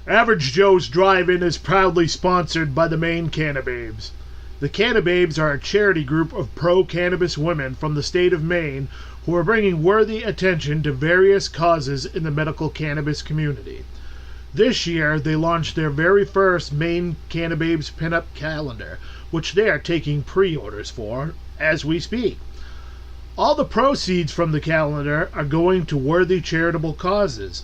Average Joe's Drive-In is proudly sponsored by the Maine Cannababes. The Cannababes are a charity group of pro-cannabis women from the state of Maine who are bringing worthy attention to various causes in the medical cannabis community. This year, they launched their very first Maine Cannababes Pinup Calendar, which they are taking pre-orders for as we speak. All the proceeds from the calendar are going to worthy charitable causes.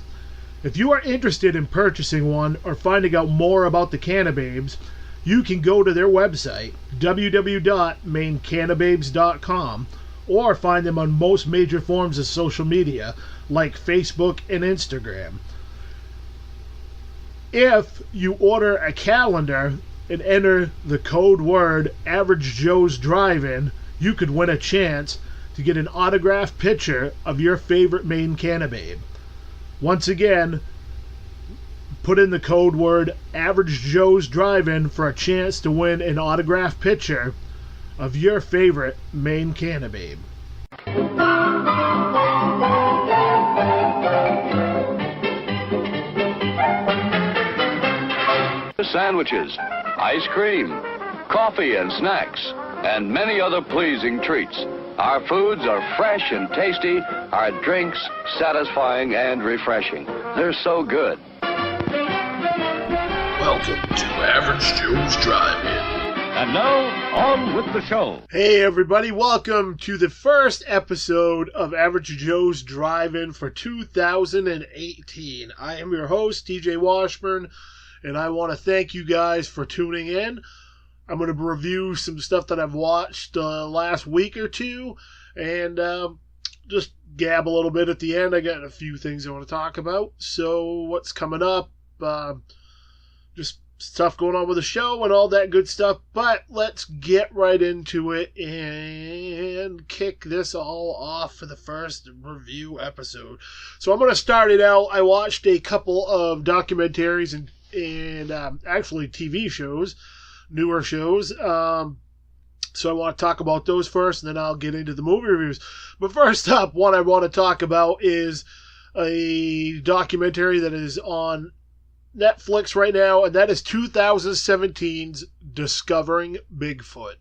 If you are interested in purchasing one or finding out more about the Cannababes, you can go to their website, www.maincannababes.com, or find them on most major forms of social media like Facebook and Instagram. If you order a calendar and enter the code word Average Joe's Drive-In, you could win a chance to get an autographed picture of your favorite Maine Cannababe. Once again, put in the code word Average Joe's Drive-In for a chance to win an autographed picture of your favorite Maine Cannababe. Sandwiches, ice cream, coffee and snacks, and many other pleasing treats. Our foods are fresh and tasty, our drinks satisfying and refreshing. They're so good. Welcome to Average Joe's Drive-In. And now, on with the show. Hey everybody, welcome to the first episode of Average Joe's Drive-In for 2018. I am your host, TJ Washburn, and I want to thank you guys for tuning in. I'm going to review some stuff that I've watched last week or two, and just gab a little bit at the end. I got a few things I want to talk about. So what's coming up? Just stuff going on with the show and all that good stuff. But let's get right into it and kick this all off for the first review episode. So I'm going to start it out. I watched a couple of documentaries and actually TV shows, newer shows. So I want to talk about those first, and then I'll get into the movie reviews. But first up, what I want to talk about is a documentary that is on Netflix right now, and that is 2017's Discovering Bigfoot.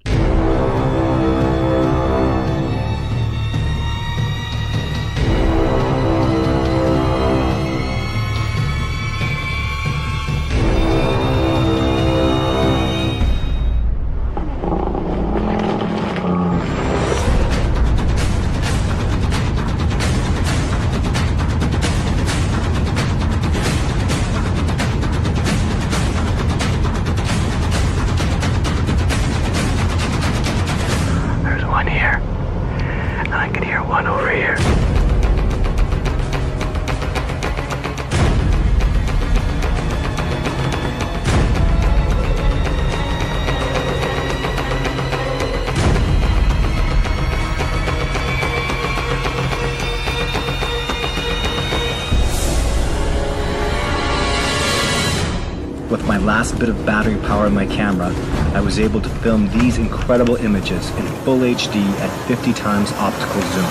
With my last bit of battery power in my camera, I was able to film these incredible images in full HD at 50 times optical zoom.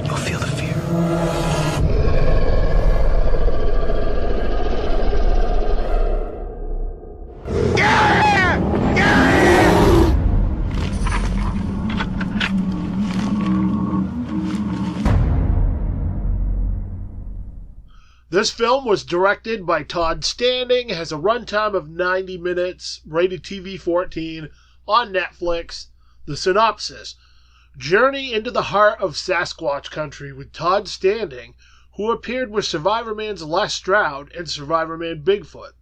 You'll feel the fear. This film was directed by Todd Standing, has a runtime of 90 minutes, rated TV-14, on Netflix. The synopsis: journey into the heart of Sasquatch country with Todd Standing, who appeared with Survivorman's Les Stroud and Survivorman Bigfoot.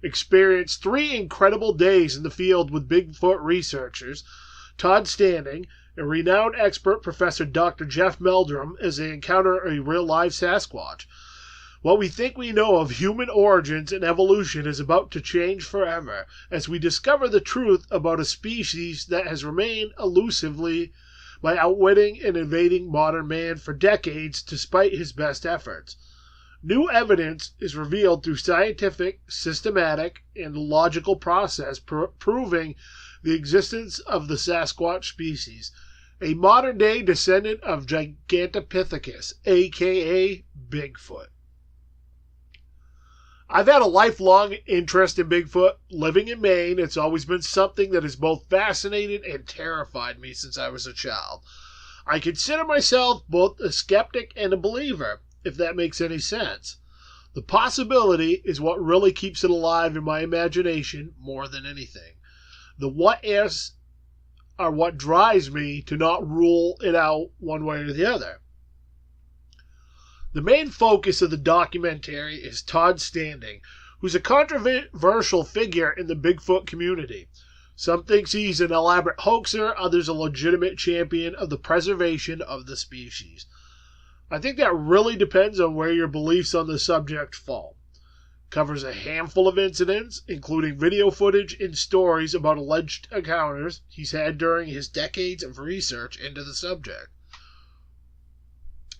Experience 3 incredible days in the field with Bigfoot researchers, Todd Standing, a renowned expert Professor Dr. Jeff Meldrum, as they encounter a real-life Sasquatch. What we think we know of human origins and evolution is about to change forever as we discover the truth about a species that has remained elusively by outwitting and invading modern man for decades despite his best efforts. New evidence is revealed through scientific, systematic, and logical process proving the existence of the Sasquatch species, a modern-day descendant of Gigantopithecus, a.k.a. Bigfoot. I've had a lifelong interest in Bigfoot. Living in Maine, it's always been something that has both fascinated and terrified me since I was a child. I consider myself both a skeptic and a believer, if that makes any sense. The possibility is what really keeps it alive in my imagination more than anything. The what-ifs are what drives me to not rule it out one way or the other. The main focus of the documentary is Todd Standing, who's a controversial figure in the Bigfoot community. Some think he's an elaborate hoaxer, others a legitimate champion of the preservation of the species. I think that really depends on where your beliefs on the subject fall. Covers a handful of incidents, including video footage and stories about alleged encounters he's had during his decades of research into the subject.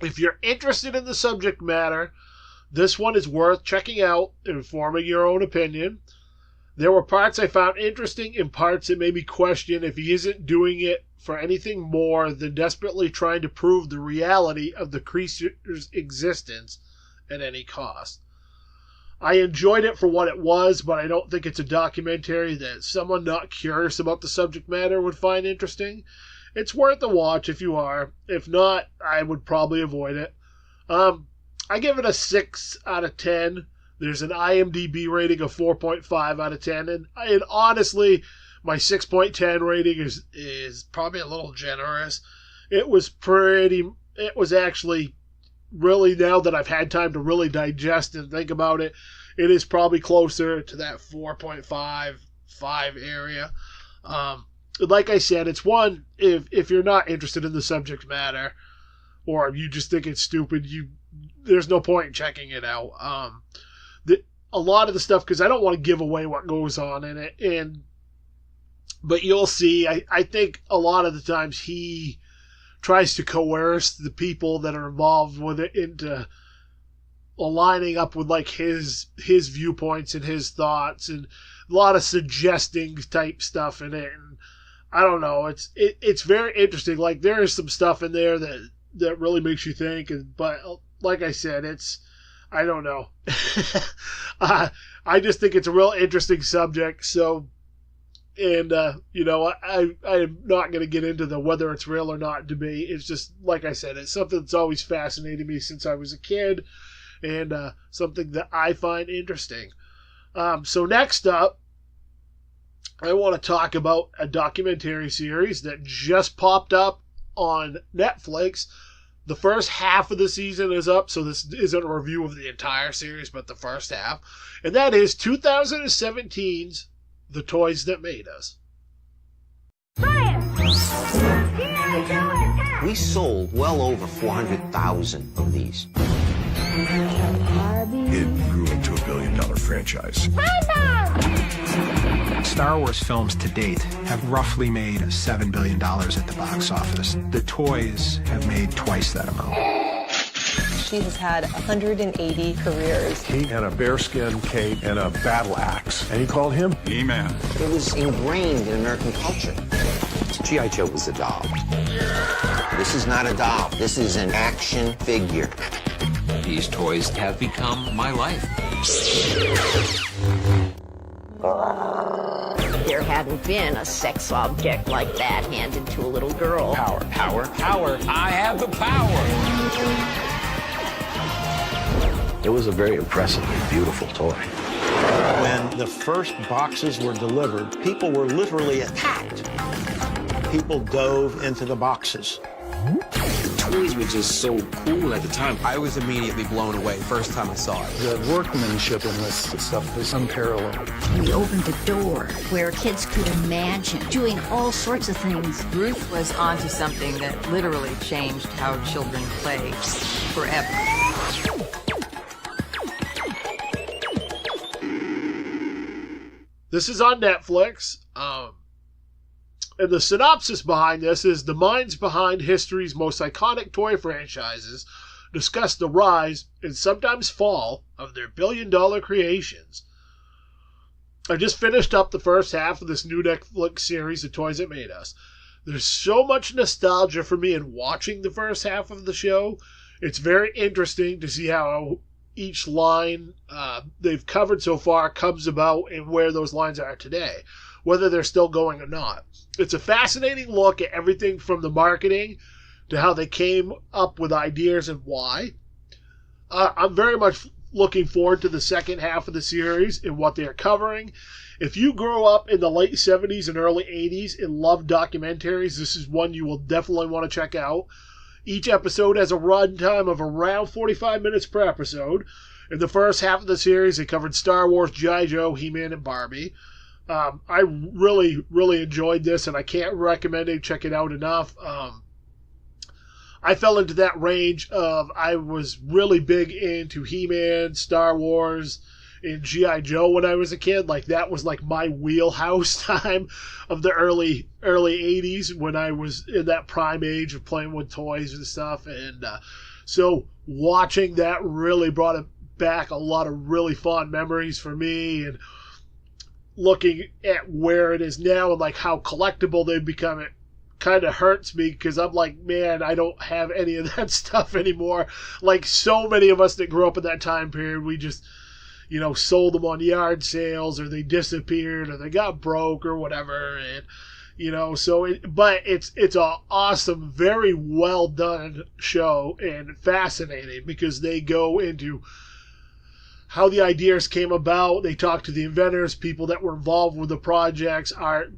If you're interested in the subject matter, this one is worth checking out and forming your own opinion. There were parts I found interesting and parts that made me question if he isn't doing it for anything more than desperately trying to prove the reality of the creature's existence at any cost. I enjoyed it for what it was, but I don't think it's a documentary that someone not curious about the subject matter would find interesting. It's worth a watch if you are. If not, I would probably avoid it. I give it a 6 out of 10. There's an IMDb rating of 4.5 out of 10. And honestly, my 6.10 rating is probably a little generous. It was actually really, now that I've had time to really digest and think about it, it is probably closer to that 4.5 area. Like I said, it's one, if you're not interested in the subject matter, or you just think it's stupid, there's no point in checking it out. A lot of the stuff, because I don't want to give away what goes on in it, but you'll see, I think a lot of the times he tries to coerce the people that are involved with it into aligning up with like his viewpoints and his thoughts, and a lot of suggesting type stuff in it. And I don't know, it's very interesting. Like, there is some stuff in there that really makes you think, but like I said, I don't know. I just think it's a real interesting subject. So, and I'm not going to get into the whether it's real or not debate. It's just, like I said, it's something that's always fascinated me since I was a kid, and something that I find interesting. So next up, I want to talk about a documentary series that just popped up on Netflix. The first half of the season is up, so this isn't a review of the entire series, but the first half. And that is 2017's The Toys That Made Us. We sold well over 400,000 of these. It grew into $1 billion franchise. Star Wars films to date have roughly made $7 billion at the box office. The toys have made twice that amount. She has had 180 careers. He had a bearskin cape and a battle axe, and he called him He-Man. It was ingrained in American culture. G.I. Joe was a doll. This is not a doll. This is an action figure. These toys have become my life. There hadn't been a sex object like that handed to a little girl. Power, power, power. I have the power. It was a very impressively beautiful toy. When the first boxes were delivered, people were literally attacked. People dove into the boxes. Toys were just so cool at the time. I was immediately blown away first time I saw it. The workmanship in this stuff is unparalleled. We opened a door where kids could imagine doing all sorts of things. Ruth was onto something that literally changed how children play forever. This is on Netflix. And the synopsis behind this is: the minds behind history's most iconic toy franchises discuss the rise and sometimes fall of their billion-dollar creations. I just finished up the first half of this new Netflix series, The Toys That Made Us. There's so much nostalgia for me in watching the first half of the show. It's very interesting to see how each line they've covered so far comes about and where those lines are today, whether they're still going or not. It's a fascinating look at everything from the marketing to how they came up with ideas and why. I'm very much looking forward to the second half of the series and what they're covering. If you grew up in the late 70s and early 80s and love documentaries, this is one you will definitely want to check out. Each episode has a runtime of around 45 minutes per episode. In the first half of the series, they covered Star Wars, G.I. Joe, He-Man, and Barbie. I really, really enjoyed this, and I can't recommend it. Check it out enough. I fell into that range of I was really big into He-Man, Star Wars, and G.I. Joe when I was a kid. Like, that was like my wheelhouse time of the early 80s when I was in that prime age of playing with toys and stuff. And so watching that really brought back a lot of really fond memories for me, and looking at where it is now and like how collectible they've become, it kind of hurts me because I'm like, man, I don't have any of that stuff anymore. Like so many of us that grew up in that time period, we just, sold them on yard sales, or they disappeared, or they got broke, or whatever. And but it's an awesome, very well done show, and fascinating because they go into how the ideas came about. They talk to the inventors, people that were involved with the projects,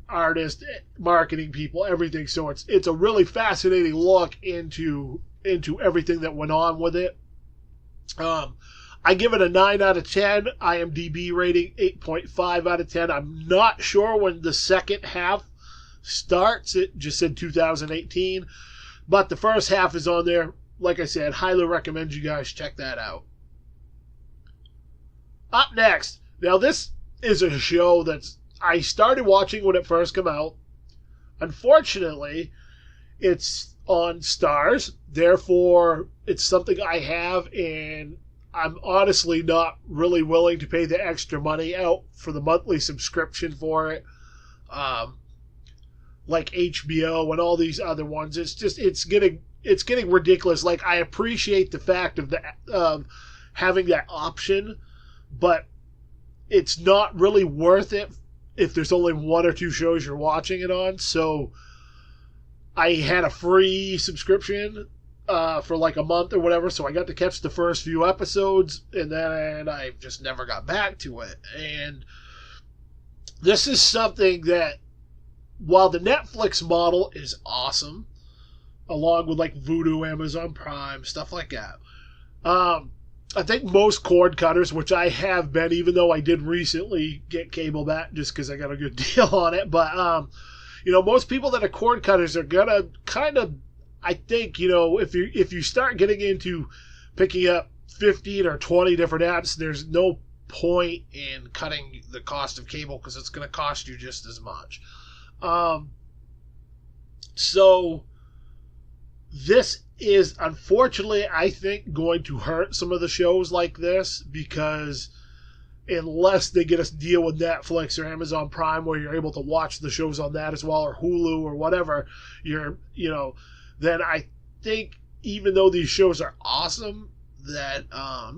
artists, marketing people, everything. So it's a really fascinating look into everything that went on with it. I give it a 9 out of 10. IMDb rating 8.5 out of 10. I'm not sure when the second half starts. It just said 2018. But the first half is on there. Like I said, highly recommend you guys check that out. Up next, now this is a show I started watching when it first came out. Unfortunately, it's on Starz, therefore it's something I have, and I'm honestly not really willing to pay the extra money out for the monthly subscription for it. Like HBO and all these other ones, it's getting ridiculous. Like, I appreciate the fact of having that option, but it's not really worth it if there's only one or two shows you're watching it on. So I had a free subscription for like a month or whatever, so I got to catch the first few episodes, and then I just never got back to it. And this is something that, while the Netflix model is awesome, along with like Vudu, Amazon Prime, stuff like that, I think most cord cutters, which I have been, even though I did recently get cable back just because I got a good deal on it, but most people that are cord cutters are gonna kind of, I think, if you start getting into picking up 15 or 20 different apps, there's no point in cutting the cost of cable because it's going to cost you just as much. So this is, unfortunately, I think, going to hurt some of the shows like this, because unless they get us deal with Netflix or Amazon Prime where you're able to watch the shows on that as well, or Hulu or whatever, then I think, even though these shows are awesome, that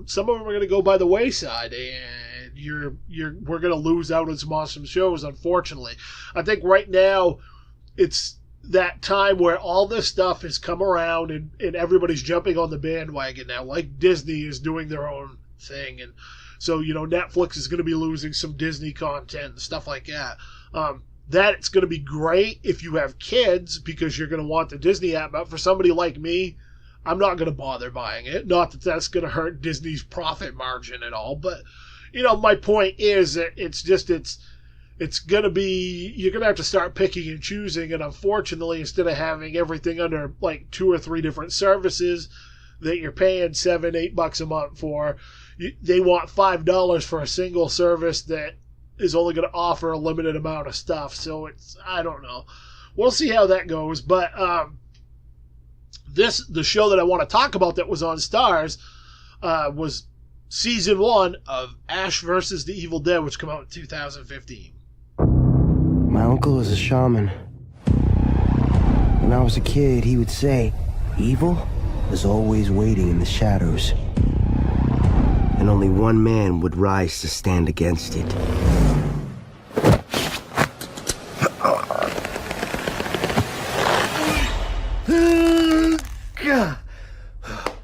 some of them are going to go by the wayside, and we're going to lose out on some awesome shows, unfortunately. I think right now it's that time where all this stuff has come around, and everybody's jumping on the bandwagon now. Like Disney is doing their own thing, and so Netflix is going to be losing some Disney content and stuff like that. That it's going to be great if you have kids, because you're going to want the Disney app. But for somebody like me, I'm not going to bother buying it. Not that that's going to hurt Disney's profit margin at all, but my point is that it's going to be, you're going to have to start picking and choosing, and unfortunately, instead of having everything under like 2 or 3 different services that you're paying $7-8 a month for, they want $5 for a single service that is only going to offer a limited amount of stuff. So I don't know. We'll see how that goes. But The show that I want to talk about that was on Starz was season 1 of Ash vs. the Evil Dead, which came out in 2015. My uncle is a shaman. When I was a kid, he would say, evil is always waiting in the shadows. And only one man would rise to stand against it.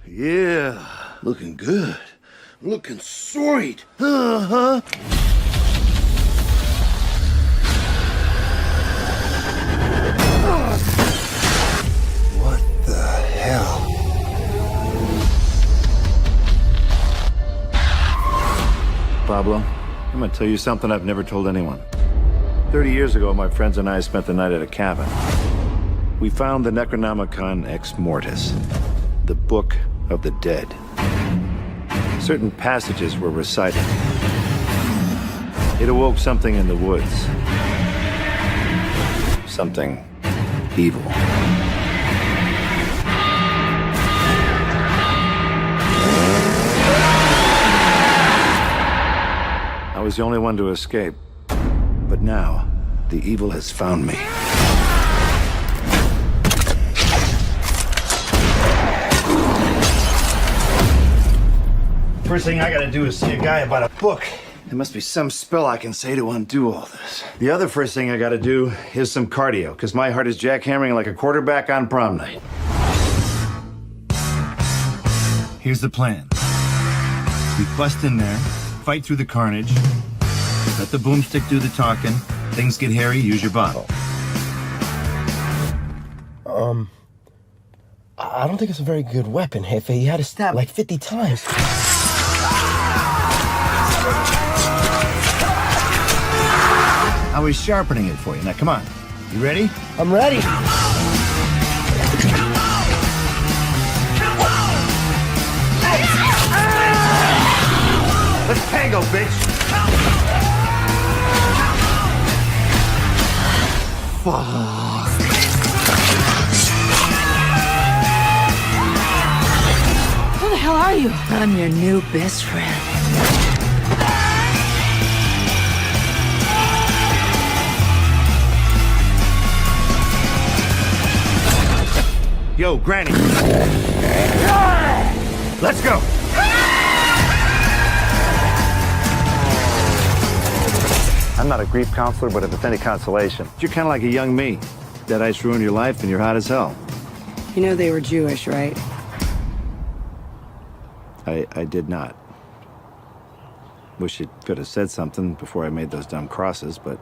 Yeah, looking good. Looking sweet. Uh-huh. What the hell? Pablo, I'm gonna tell you something I've never told anyone. 30 years ago, my friends and I spent the night at a cabin. We found the Necronomicon Ex Mortis, the Book of the Dead. Certain passages were recited. It awoke something in the woods. Something evil. I was the only one to escape. But now, the evil has found me. First thing I gotta do is see a guy about a book. There must be some spell I can say to undo all this. The other first thing I gotta do is some cardio, because my heart is jackhammering like a quarterback on prom night. Here's the plan. We bust in there, fight through the carnage, let the boomstick do the talking. Things get hairy, use your bottle. I don't think it's a very good weapon, Jefe. You had to stab like 50 times. I was sharpening it for you. Now, come on. You ready? I'm ready. Let's tango, bitch. Fuck. Who the hell are you? I'm your new best friend. Yo, Granny. Let's go. I'm not a grief counselor, but if it's any consolation, you're kind of like a young me. That ice ruined your life, and you're hot as hell. You know they were Jewish, right? I did not. Wish it could have said something before I made those dumb crosses, but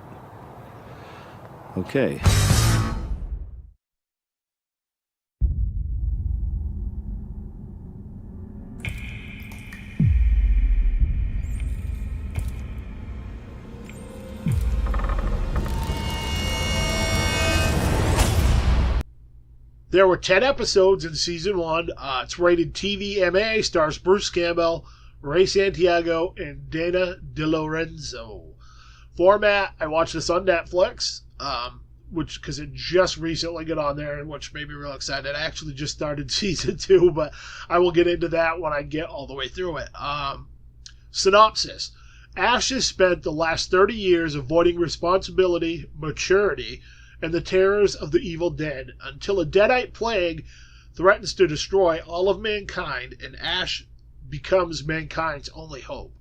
okay. There were 10 episodes in season 1. It's rated TVMA, stars Bruce Campbell, Ray Santiago, and Dana DeLorenzo. Format, I watched this on Netflix, because it just recently got on there, which made me real excited. I actually just started season 2, but I will get into that when I get all the way through it. Synopsis. Ash has spent the last 30 years avoiding responsibility, maturity, and the terrors of the evil dead until a deadite plague threatens to destroy all of mankind, and Ash becomes mankind's only hope.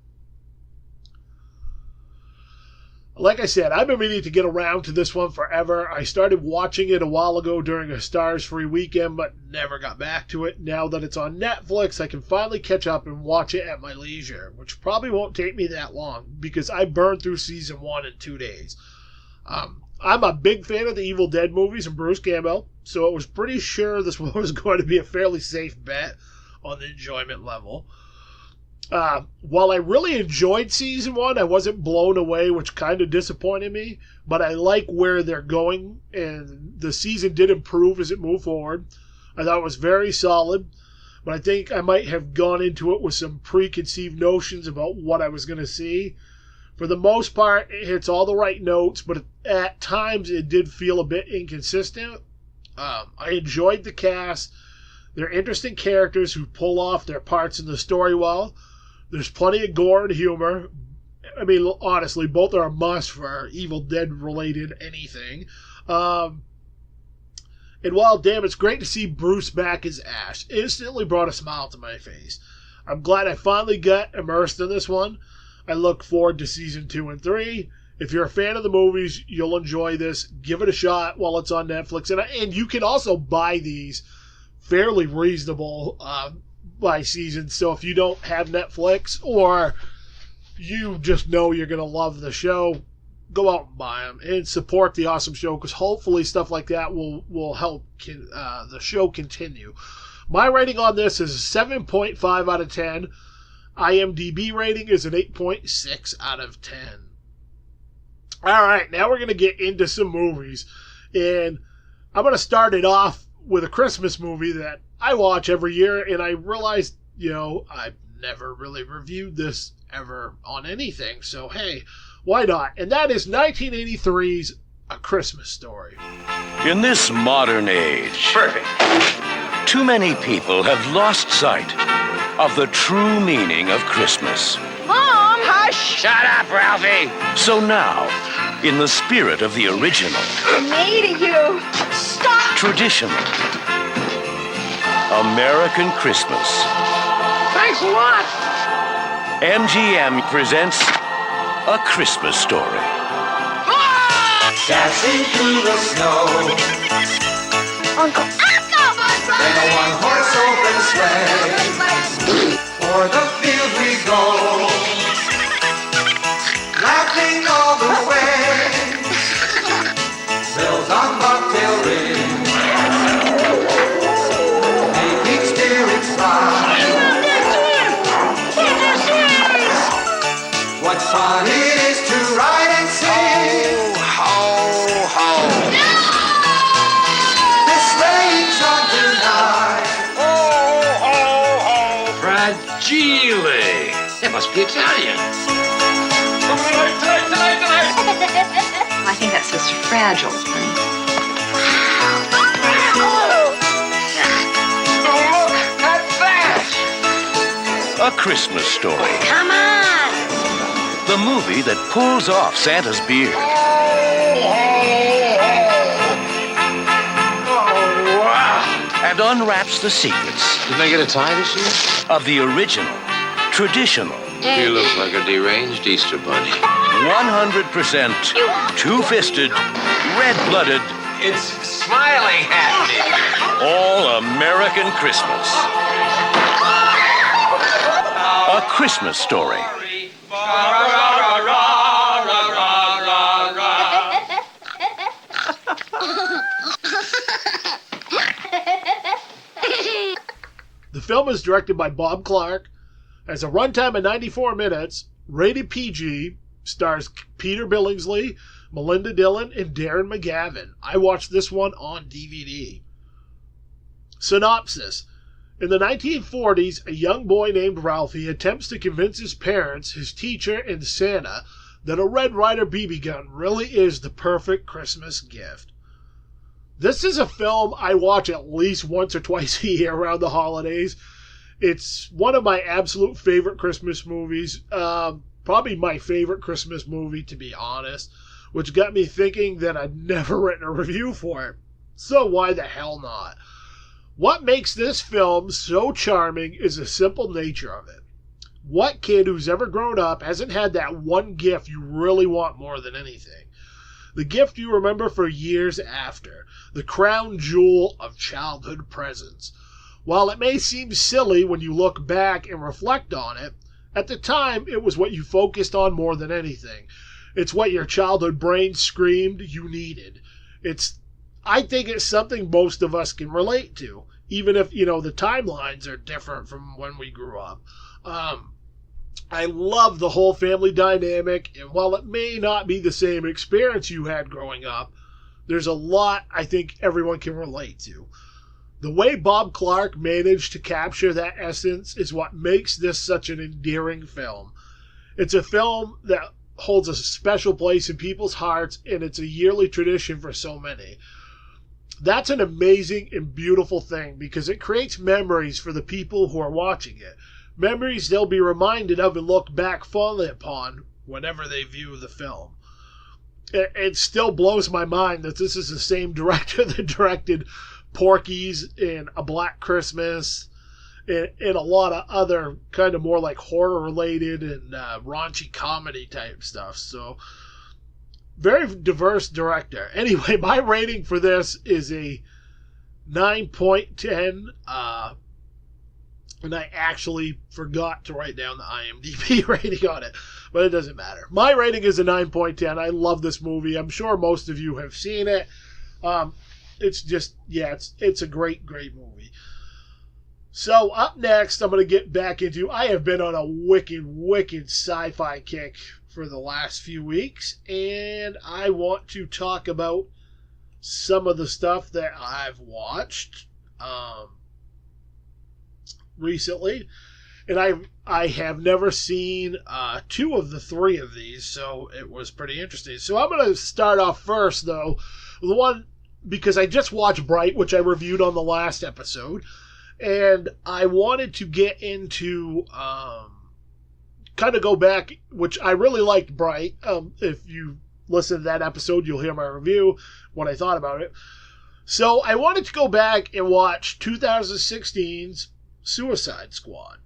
Like I said, I've been meaning to get around to this one forever. I started watching it a while ago during a Starz free weekend, but never got back to it. Now that it's on Netflix, I can finally catch up and watch it at my leisure, which probably won't take me that long, because I burned through season 1 in 2 days. I'm a big fan of the Evil Dead movies and Bruce Campbell, so I was pretty sure this one was going to be a fairly safe bet on the enjoyment level. While I really enjoyed season 1, I wasn't blown away, which kind of disappointed me, but I like where they're going, and the season did improve as it moved forward. I thought it was very solid, but I think I might have gone into it with some preconceived notions about what I was going to see. For the most part, it hits all the right notes, but at times it did feel a bit inconsistent. I enjoyed the cast, They're interesting characters who pull off their parts in the story well. There's plenty of gore and humor. I mean, honestly, both are a must for Evil Dead-related anything. And while, damn, it's great to see Bruce back as Ash. It instantly brought a smile to my face. I'm glad I finally got immersed in this one. I look forward to season 2 and 3. If you're a fan of the movies, you'll enjoy this. Give it a shot while it's on Netflix. And you can also buy these fairly reasonable by season. So if you don't have Netflix or you just know you're going to love the show, go out and buy them and support the awesome show, because hopefully stuff like that will help the show continue. My rating on this is a 7.5 out of 10. IMDb rating is an 8.6 out of 10. All right, now we're going to get into some movies. And I'm going to start it off with a Christmas movie that I watch every year. And I realized, I've never really reviewed this ever on anything. So, hey, why not? And that is 1983's A Christmas Story. In this modern age, too many people have lost sight of the true meaning of Christmas. Mom! Hush! Shut up, Ralphie! So now, in the spirit of the original, Me to you! Stop! traditional, American Christmas, Thanks a lot! MGM presents A Christmas Story. Dancing through the snow Uncle! in a one-horse open sleigh. For the field we go, laughing all the way. Bells on bobtail ring, making spirits fly. What fun it is to ride and sing! Ho, ho, This sleighing's on tonight. Fragile. That must be Italian. I think that says fragile, honey. Oh, look at that! A Christmas Story. Come on! The movie that pulls off Santa's beard. Oh, wow! And unwraps the secrets Didn't I get a tie this year? of the original, traditional, You look like a deranged Easter bunny. 100% two-fisted, red-blooded, It's smiling at me. all-American Christmas. A Christmas Story. The film is directed by Bob Clark, has a runtime of 94 minutes, rated PG, stars Peter Billingsley, Melinda Dillon, and Darren McGavin. I watched this one on DVD. Synopsis. In the 1940s, a young boy named Ralphie attempts to convince his parents, his teacher, and Santa that a Red Ryder BB gun really is the perfect Christmas gift. This is a film I watch at least once or twice a year around the holidays. It's one of my absolute favorite Christmas movies. Probably my favorite Christmas movie, to be honest, which got me thinking that I'd never written a review for it. So why the hell not? What makes this film so charming is the simple nature of it. What kid who's ever grown up hasn't had that one gift you really want more than anything? The gift you remember for years after. The crown jewel of childhood presents. While it may seem silly when you look back and reflect on it, at the time it was what you focused on more than anything. It's what your childhood brain screamed you needed. I think it's something most of us can relate to, even if, the timelines are different from when we grew up. I love the whole family dynamic, and while it may not be the same experience you had growing up, there's a lot I think everyone can relate to. The way Bob Clark managed to capture that essence is what makes this such an endearing film. It's a film that holds a special place in people's hearts, and it's a yearly tradition for so many. That's an amazing and beautiful thing because it creates memories for the people who are watching it. Memories they'll be reminded of and look back fondly upon whenever they view the film. It still blows my mind that this is the same director that directed Porky's and A Black Christmas and a lot of other kind of more like horror related and raunchy comedy type stuff. So very diverse director. Anyway, my rating for this is a 9.10. And I actually forgot to write down the IMDb rating on it, but it doesn't matter. My rating is a 9.10. I love this movie. I'm sure most of you have seen it. It's just, yeah, it's a great, great movie. So up next, I'm going to get back into, I have been on a wicked sci-fi kick for the last few weeks, and I want to talk about some of the stuff that I've watched recently, and I have never seen two of the three of these, so it was pretty interesting. So I'm going to start off first, though, the one, because I just watched Bright, which I reviewed on the last episode, and I wanted to get into kind of go back, which I really liked Bright. If you listen to that episode, you'll hear my review, what I thought about it. So I wanted to go back and watch 2016's Suicide Squad.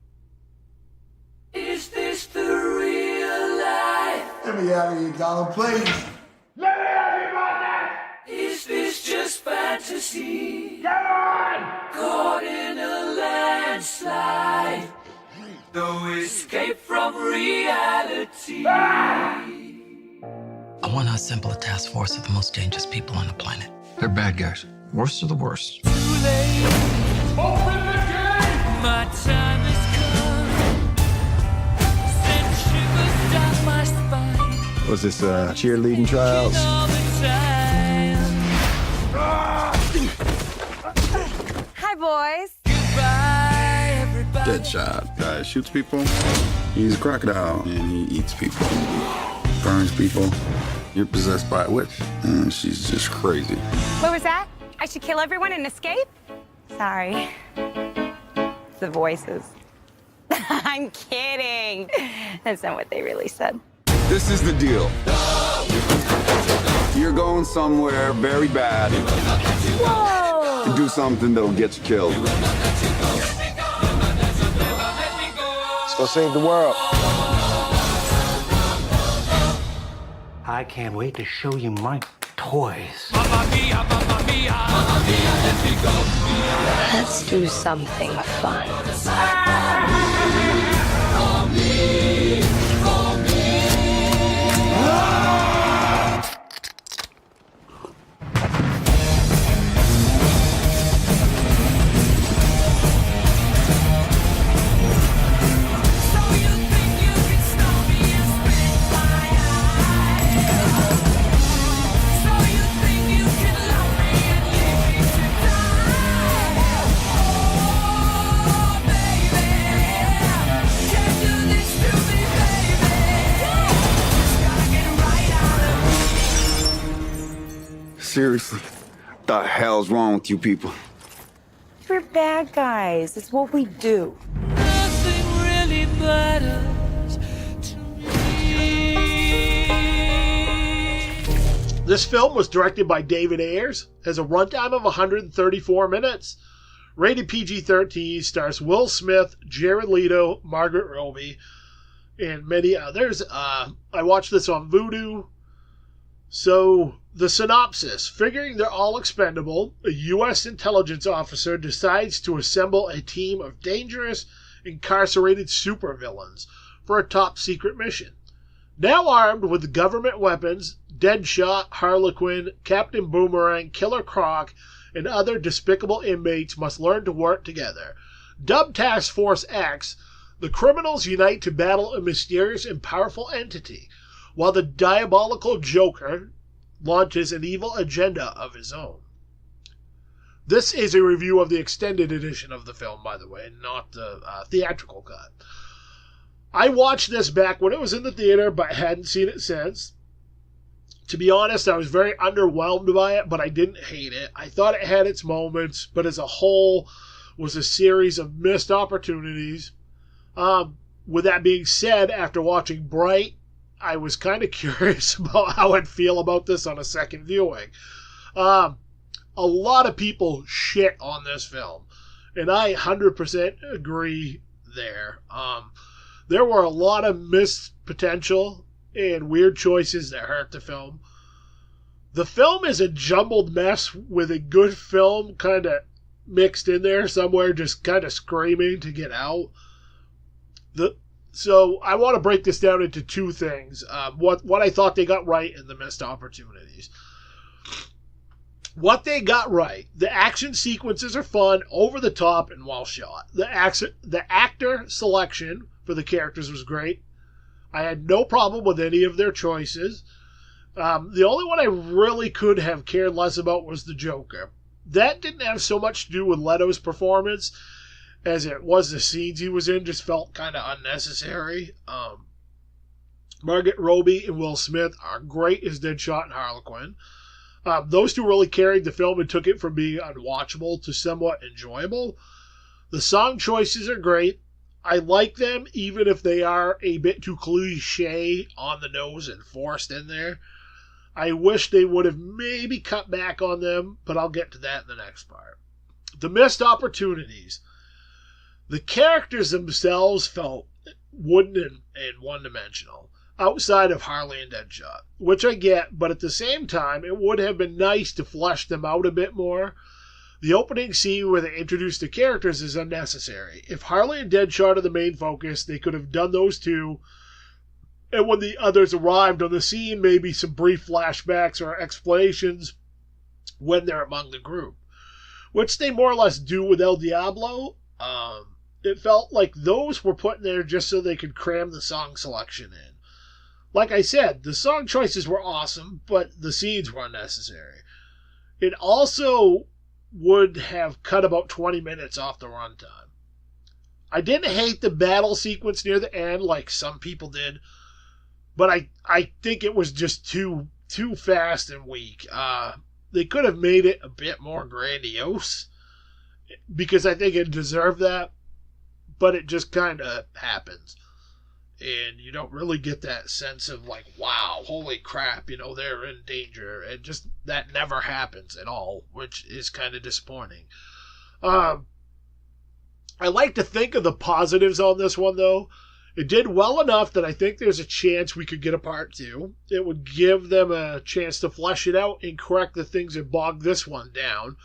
Is this the real life? Let me out of here, Gollum, please. Let me out of here, Batman! Is this just fantasy? Come on! Caught in a landslide. No escape from reality. I want to assemble a task force of the most dangerous people on the planet. They're bad guys. Worst of the worst. Too late. Open the gate! My time has come. Send shivers down my spine. Was this cheerleading trials? Hi, boys. Deadshot. Guy shoots people. He's a crocodile and he eats people. Burns people. You're possessed by a witch and she's just crazy. What was that? I should kill everyone and escape? Sorry. The voices. I'm kidding. That's not what they really said. This is the deal. You're going somewhere very bad. Whoa! To do something that'll get you killed. Let's go save the world. I can't wait to show you my toys. Mamma mia, mamma mia. Mamma mia, let me go. Let's do something fun. For me, for me. Seriously, what the hell's wrong with you people? We're bad guys. It's what we do. Nothing really matters to me. This film was directed by David Ayers, has a runtime of 134 minutes. Rated PG-13, stars Will Smith, Jared Leto, Margaret Robbie, and many others. I watched this on Vudu. So, the synopsis. Figuring they're all expendable, a U.S. intelligence officer decides to assemble a team of dangerous, incarcerated supervillains for a top-secret mission. Now armed with government weapons, Deadshot, Harlequin, Captain Boomerang, Killer Croc, and other despicable inmates must learn to work together. Dubbed Task Force X, the criminals unite to battle a mysterious and powerful entity, while the diabolical Joker launches an evil agenda of his own. This is a review of the extended edition of the film, by the way, not the theatrical cut. I watched this back when it was in the theater, but hadn't seen it since. To be honest, I was very underwhelmed by it, but I didn't hate it. I thought it had its moments, but as a whole was a series of missed opportunities. With that being said, after watching Bright, I was kind of curious about how I'd feel about this on a second viewing. A lot of people shit on this film, and I 100% agree there. There were a lot of missed potential and weird choices that hurt the film. The film is a jumbled mess with a good film kind of mixed in there somewhere, just kind of screaming to get out. So I want to break this down into two things. What I thought they got right and the missed opportunities. What they got right. The action sequences are fun, over the top, and well shot. The actor selection for the characters was great. I had no problem with any of their choices. The only one I really could have cared less about was the Joker. That didn't have so much to do with Leto's performance as it was the scenes he was in, just felt kind of unnecessary. Margot Robbie and Will Smith are great as Deadshot and Harlequin. Those two really carried the film and took it from being unwatchable to somewhat enjoyable. The song choices are great. I like them, even if they are a bit too cliche on the nose and forced in there. I wish they would have maybe cut back on them, but I'll get to that in the next part. The missed opportunities. The characters themselves felt wooden and one-dimensional, outside of Harley and Deadshot, which I get, but at the same time, it would have been nice to flesh them out a bit more. The opening scene where they introduce the characters is unnecessary. If Harley and Deadshot are the main focus, they could have done those two, and when the others arrived on the scene, maybe some brief flashbacks or explanations when they're among the group, which they more or less do with El Diablo. It felt like those were put in there just so they could cram the song selection in. Like I said, the song choices were awesome, but the scenes were unnecessary. It also would have cut about 20 minutes off the runtime. I didn't hate the battle sequence near the end like some people did, but I think it was just too fast and weak. They could have made it a bit more grandiose, because I think it deserved that, but it just kind of happens. And you don't really get that sense of like, wow, holy crap, they're in danger. And just that never happens at all, which is kind of disappointing. I like to think of the positives on this one, though. It did well enough that I think there's a chance we could get a part 2. It would give them a chance to flesh it out and correct the things that bogged this one down.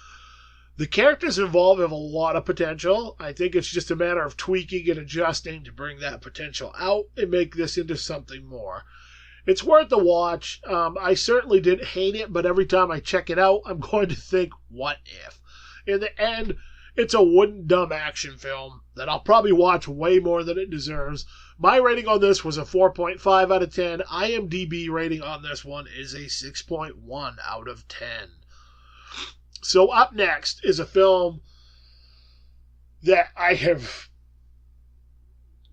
The characters involved have a lot of potential. I think it's just a matter of tweaking and adjusting to bring that potential out and make this into something more. It's worth the watch. I certainly didn't hate it, but every time I check it out, I'm going to think, what if? In the end, it's a wooden, dumb action film that I'll probably watch way more than it deserves. My rating on this was a 4.5 out of 10. IMDb rating on this one is a 6.1 out of 10. So up next is a film that I have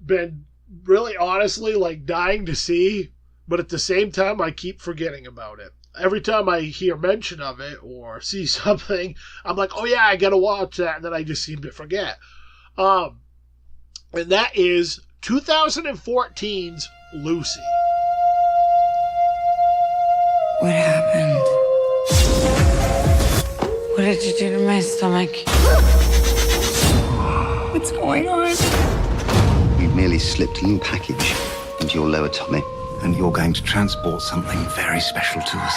been really honestly dying to see, but at the same time I keep forgetting about it. Every time I hear mention of it or see something, I'm like, oh yeah, I gotta watch that, and then I just seem to forget. And that is 2014's Lucy. What happened? What did you do to my stomach? What's going on? We've merely slipped a little package into your lower tummy. And you're going to transport something very special to us.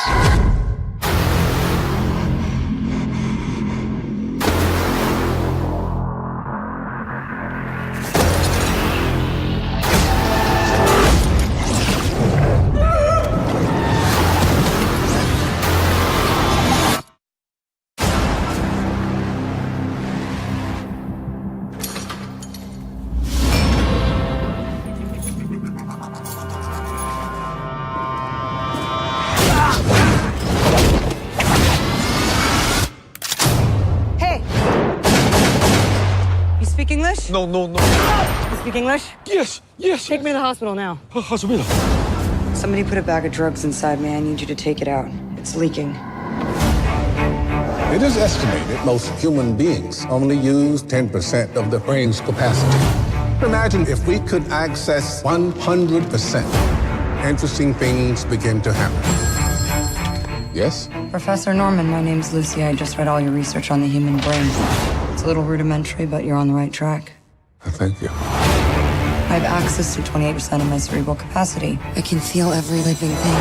English? No. You speak English? Yes. Take me to the hospital now. Hospital. Somebody put a bag of drugs inside me. I need you to take it out. It's leaking. It is estimated most human beings only use 10% of their brain's capacity. Imagine if we could access 100%. Interesting things begin to happen. Yes? Professor Norman, my name's Lucy. I just read all your research on the human brain. It's a little rudimentary, but you're on the right track. Thank you. I have access to 28% of my cerebral capacity. I can feel every living thing.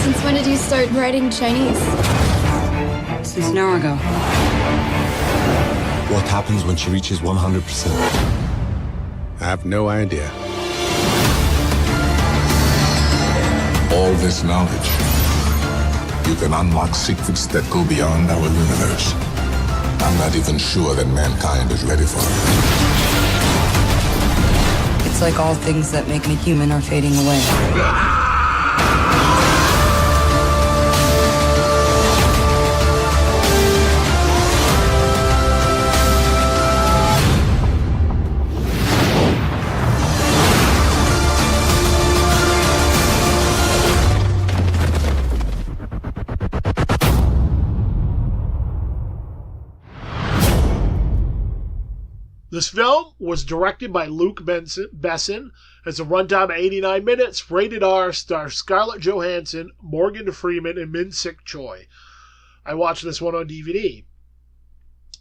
Since when did you start writing Chinese? Since an hour ago. What happens when she reaches 100%? I have no idea. All this knowledge, you can unlock secrets that go beyond our universe. I'm not even sure that mankind is ready for it. It's like all things that make me human are fading away. This film was directed by Luc Besson, has a runtime of 89 minutes, rated R, stars Scarlett Johansson, Morgan Freeman, and Min-Sik Choi. I watched this one on DVD.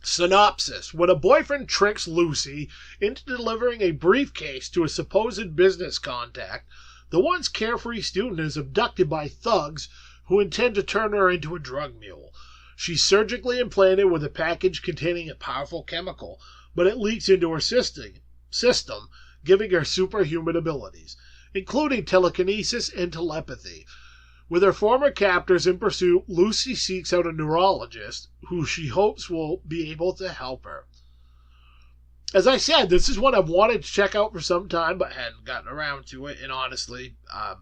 Synopsis. When a boyfriend tricks Lucy into delivering a briefcase to a supposed business contact, the once carefree student is abducted by thugs who intend to turn her into a drug mule. She's surgically implanted with a package containing a powerful chemical, but it leaks into her system, giving her superhuman abilities, including telekinesis and telepathy. With her former captors in pursuit, Lucy seeks out a neurologist who she hopes will be able to help her. As I said, this is one I've wanted to check out for some time, but hadn't gotten around to it, and honestly,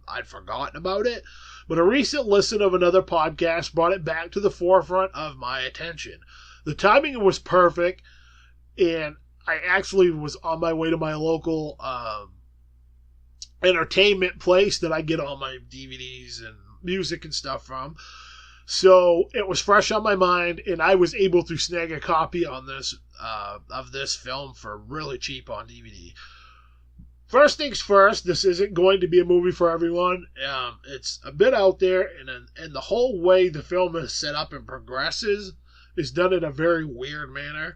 I'd forgotten about it. But a recent listen of another podcast brought it back to the forefront of my attention. The timing was perfect, and I actually was on my way to my local entertainment place that I get all my DVDs and music and stuff from. So it was fresh on my mind, and I was able to snag a copy on this of this film for really cheap on DVD. First things first, this isn't going to be a movie for everyone. It's a bit out there, and the whole way the film is set up and progresses is done in a very weird manner.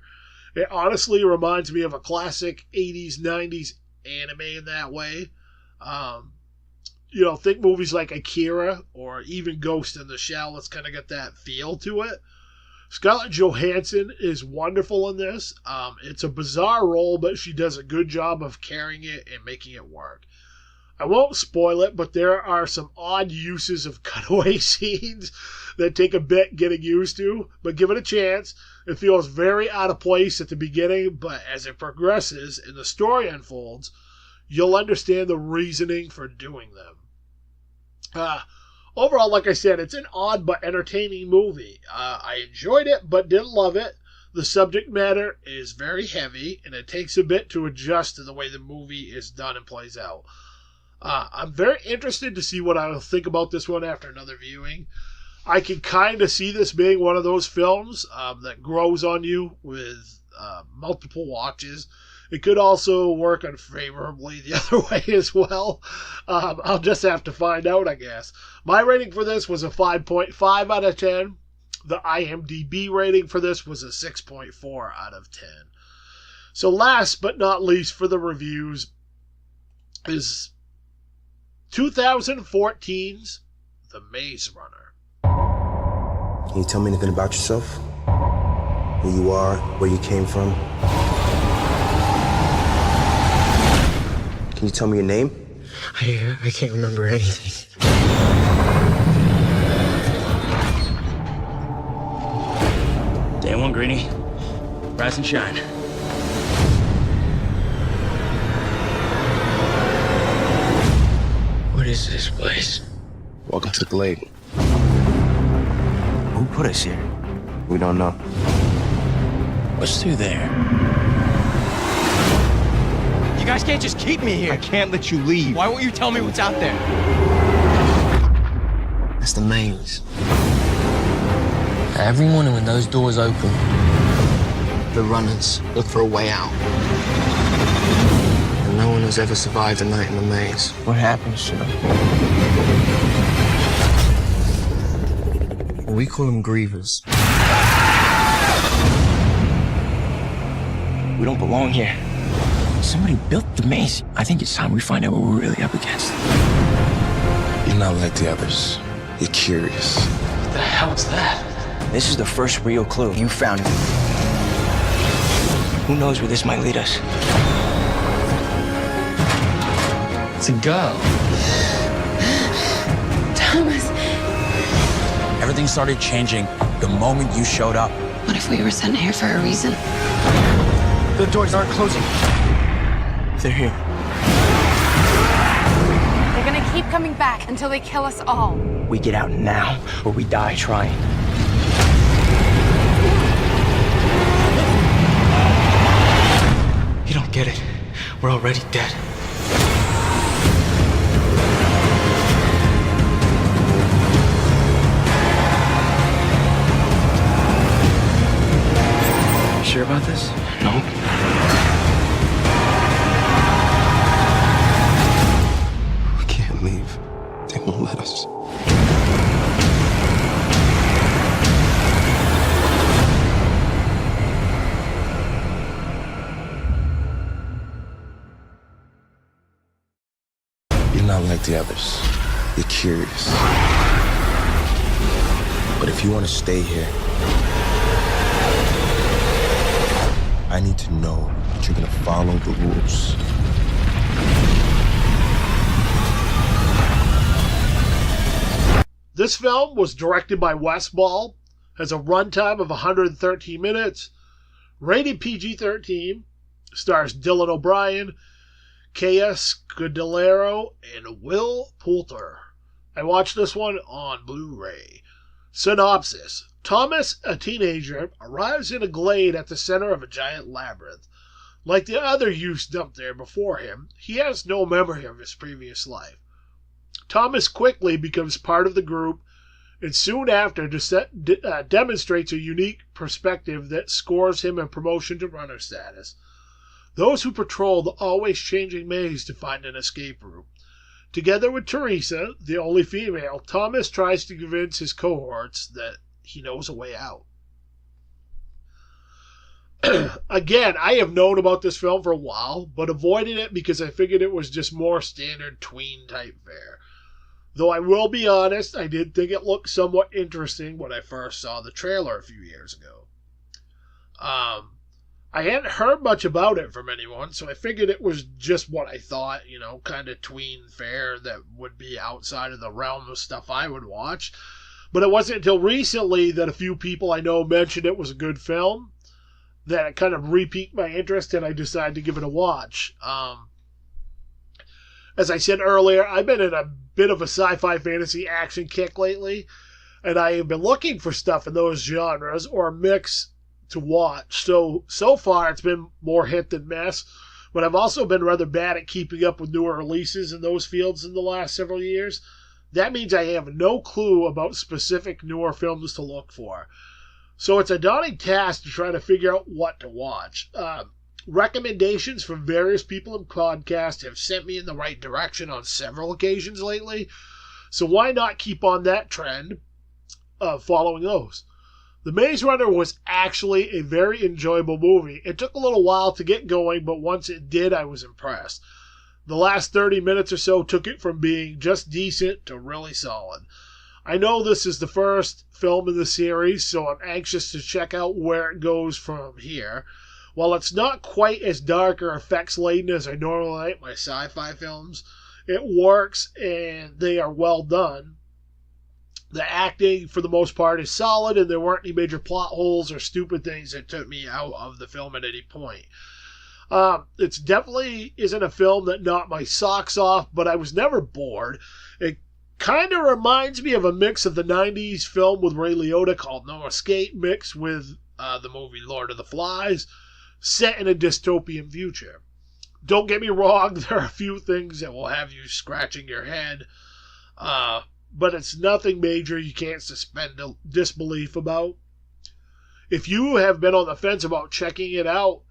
It honestly reminds me of a classic 80s, 90s anime in that way. Think movies like Akira or even Ghost in the Shell. It's kind of got that feel to it. Scarlett Johansson is wonderful in this. It's a bizarre role, but she does a good job of carrying it and making it work. I won't spoil it, but there are some odd uses of cutaway scenes that take a bit getting used to, but give it a chance. It feels very out of place at the beginning, but as it progresses and the story unfolds, you'll understand the reasoning for doing them. Overall, like I said, it's an odd but entertaining movie. I enjoyed it, but didn't love it. The subject matter is very heavy, and it takes a bit to adjust to the way the movie is done and plays out. I'm very interested to see what I'll think about this one after another viewing. I can kind of see this being one of those films that grows on you with multiple watches. It could also work unfavorably the other way as well. I'll just have to find out, I guess. My rating for this was a 5.5 out of 10. The IMDb rating for this was a 6.4 out of 10. So last but not least for the reviews is 2014's The Maze Runner. Can you tell me anything about yourself? Who you are, where you came from? Can you tell me your name? I can't remember anything. Day one, Greenie. Rise and shine. What is this place? Welcome to the Glade. Who put us here? We don't know. What's through there? You guys can't just keep me here. I can't let you leave. Why won't you tell me what's out there? That's the maze. Every morning when those doors open, the runners look for a way out. And no one has ever survived a night in the maze. What happens to them? Well, we call them grievers. We don't belong here. Somebody built the maze. I think it's time we find out what we're really up against. You're not like the others. You're curious. What the hell is that? This is the first real clue. You found it. Who knows where this might lead us? It's a girl. Thomas. Everything started changing the moment you showed up. What if we were sent here for a reason? The doors aren't closing. They're here. They're gonna keep coming back until they kill us all. We get out now, or we die trying. You don't get it. We're already dead. You sure about this? No. We can't leave. They won't let us. You're not like the others. You're curious. But if you want to stay here, I need to know that you're gonna follow the rules. This film was directed by Wes Ball, has a runtime of 113 minutes, rated PG-13, stars Dylan O'Brien, Kea Scudero, and Will Poulter. I watched this one on Blu-ray. Synopsis. Thomas, a teenager, arrives in a glade at the center of a giant labyrinth. Like the other youths dumped there before him, he has no memory of his previous life. Thomas quickly becomes part of the group and soon after demonstrates a unique perspective that scores him a promotion to runner status. Those who patrol the always changing maze to find an escape route. Together with Teresa, the only female, Thomas tries to convince his cohorts that he knows a way out. Again, I have known about this film for a while, but avoided it because I figured it was just more standard tween type fare. Though I will be honest, I did think it looked somewhat interesting when I first saw the trailer a few years ago. I hadn't heard much about it from anyone, so I figured it was just what I thought, kind of tween fare that would be outside of the realm of stuff I would watch. But it wasn't until recently that a few people I know mentioned it was a good film that it kind of re-piqued my interest and I decided to give it a watch. As I said earlier, I've been in a bit of a sci-fi fantasy action kick lately, and I have been looking for stuff in those genres or a mix to watch. So far it's been more hit than miss, but I've also been rather bad at keeping up with newer releases in those fields in the last several years. That means I have no clue about specific newer films to look for. So it's a daunting task to try to figure out what to watch. Recommendations from various people in podcast have sent me in the right direction on several occasions lately, so why not keep on that trend of following those? The Maze Runner was actually a very enjoyable movie. It took a little while to get going, but once it did, I was impressed. The last 30 minutes or so took it from being just decent to really solid. I know this is the first film in the series, so I'm anxious to check out where it goes from here. While it's not quite as dark or effects-laden as I normally like my sci-fi films, it works and they are well done. The acting, for the most part, is solid, and there weren't any major plot holes or stupid things that took me out of the film at any point. It definitely isn't a film that knocked my socks off, but I was never bored. It kind of reminds me of a mix of the 90s film with Ray Liotta called No Escape mixed with the movie Lord of the Flies, set in a dystopian future. Don't get me wrong, there are a few things that will have you scratching your head. but it's nothing major you can't suspend disbelief about. If you have been on the fence about checking it out,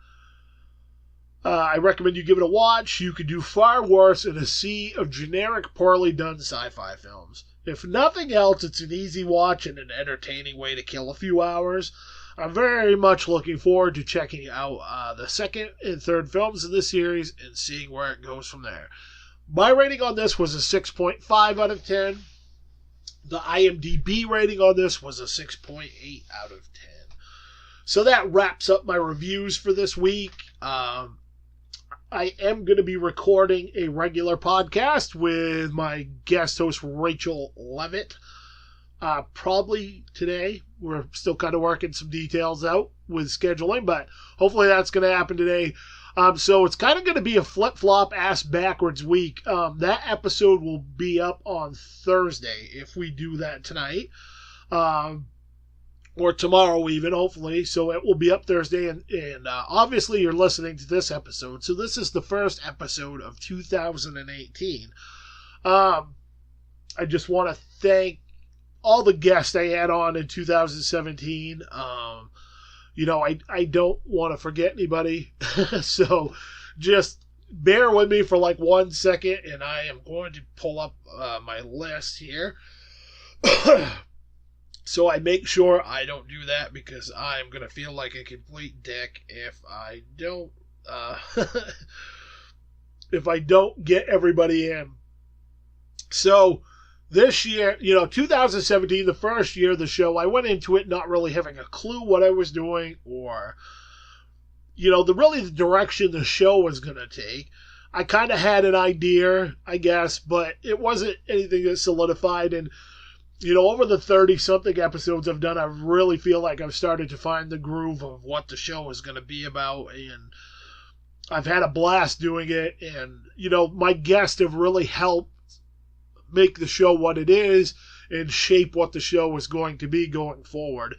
I recommend you give it a watch. You could do far worse in a sea of generic, poorly done sci-fi films. If nothing else, it's an easy watch and an entertaining way to kill a few hours. I'm very much looking forward to checking out the second and third films of this series and seeing where it goes from there. My rating on this was a 6.5 out of 10. The IMDb rating on this was a 6.8 out of 10. So that wraps up my reviews for this week. I am going to be recording a regular podcast with my guest host, Rachel Levitt. Probably today. We're still kind of working some details out with scheduling, but hopefully that's going to happen today. So it's kind of going to be a flip-flop, ass-backwards week. That episode will be up on Thursday if we do that tonight. Or tomorrow even, hopefully. So it will be up Thursday. And obviously you're listening to this episode. So this is the first episode of 2018. I just want to thank all the guests I had on in 2017. I don't want to forget anybody. So just bear with me for like 1 second. And I am going to pull up my list here. So I make sure I don't do that because I'm going to feel like a complete dick if I don't get everybody in. So this year, 2017, the first year of the show, I went into it not really having a clue what I was doing or, the direction the show was going to take. I kind of had an idea, I guess, but it wasn't anything that solidified. And over the 30-something episodes I've done, I really feel like I've started to find the groove of what the show is going to be about. And I've had a blast doing it. And, my guests have really helped make the show what it is and shape what the show is going to be going forward.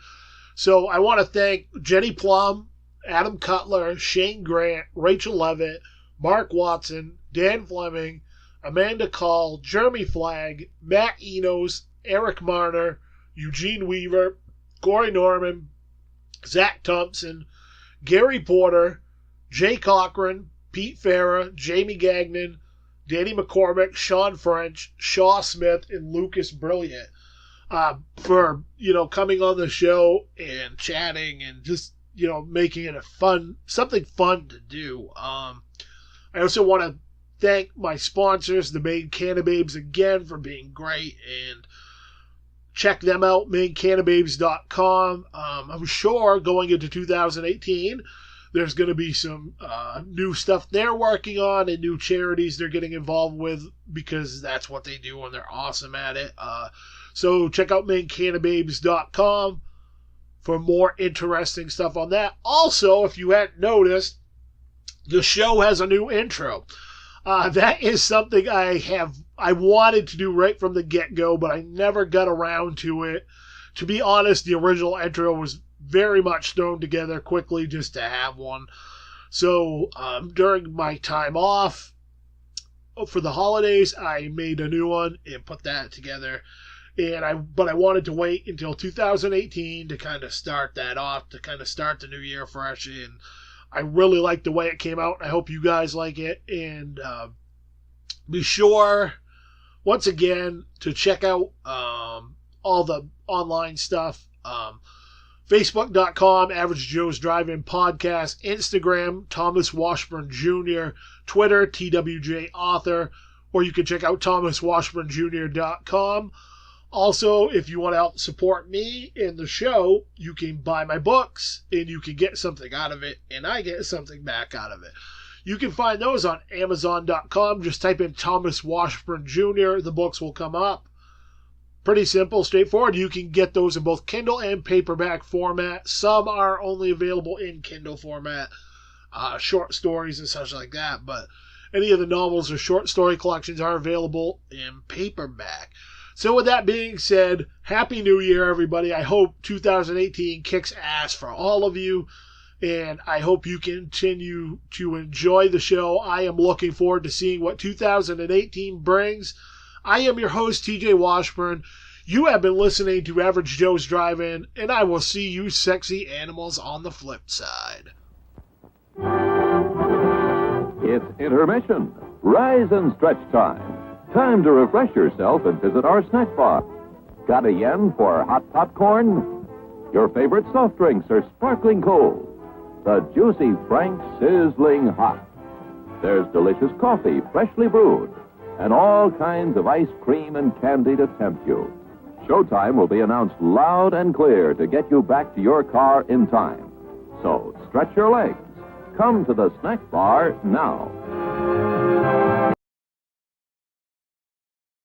So I want to thank Jenny Plum, Adam Cutler, Shane Grant, Rachel Levitt, Mark Watson, Dan Fleming, Amanda Call, Jeremy Flagg, Matt Enos, Eric Marner, Eugene Weaver, Corey Norman, Zach Thompson, Gary Porter, Jay Cochran, Pete Farah, Jamie Gagnon, Danny McCormick, Sean French, Shaw Smith, and Lucas Brilliant for, coming on the show and chatting and just, making it something fun to do. I also want to thank my sponsors, the Maine Cannababes, again for being great, and check them out, maincannababes.com. I'm sure going into 2018, there's going to be some new stuff they're working on and new charities they're getting involved with because that's what they do and they're awesome at it. So check out maincannababes.com for more interesting stuff on that. Also, if you hadn't noticed, the show has a new intro. That is something I wanted to do right from the get-go, but I never got around to it. To be honest, the original intro was very much thrown together quickly just to have one. So during my time off for the holidays, I made a new one and put that together. But I wanted to wait until 2018 to kind of start that off, to kind of start the new year fresh. And I really like the way it came out. I hope you guys like it. And be sure, once again, to check out all the online stuff. Facebook.com, Average Joe's Drive-In Podcast. Instagram, Thomas Washburn Jr. Twitter, TWJ Author. Or you can check out thomaswashburnjr.com. Also, if you want to help support me in the show, you can buy my books and you can get something out of it, and I get something back out of it. You can find those on Amazon.com. Just type in Thomas Washburn Jr. The books will come up. Pretty simple, straightforward. You can get those in both Kindle and paperback format. Some are only available in Kindle format, short stories and such like that, but any of the novels or short story collections are available in paperback. So with that being said, Happy New Year, everybody. I hope 2018 kicks ass for all of you, and I hope you continue to enjoy the show. I am looking forward to seeing what 2018 brings. I am your host, TJ Washburn. You have been listening to Average Joe's Drive-In, and I will see you sexy animals on the flip side. It's intermission. Rise and stretch time. Time to refresh yourself and visit our snack bar. Got a yen for hot popcorn? Your favorite soft drinks are sparkling cold. The juicy Frank sizzling hot. There's delicious coffee, freshly brewed, and all kinds of ice cream and candy to tempt you. Showtime will be announced loud and clear to get you back to your car in time. So stretch your legs. Come to the snack bar now.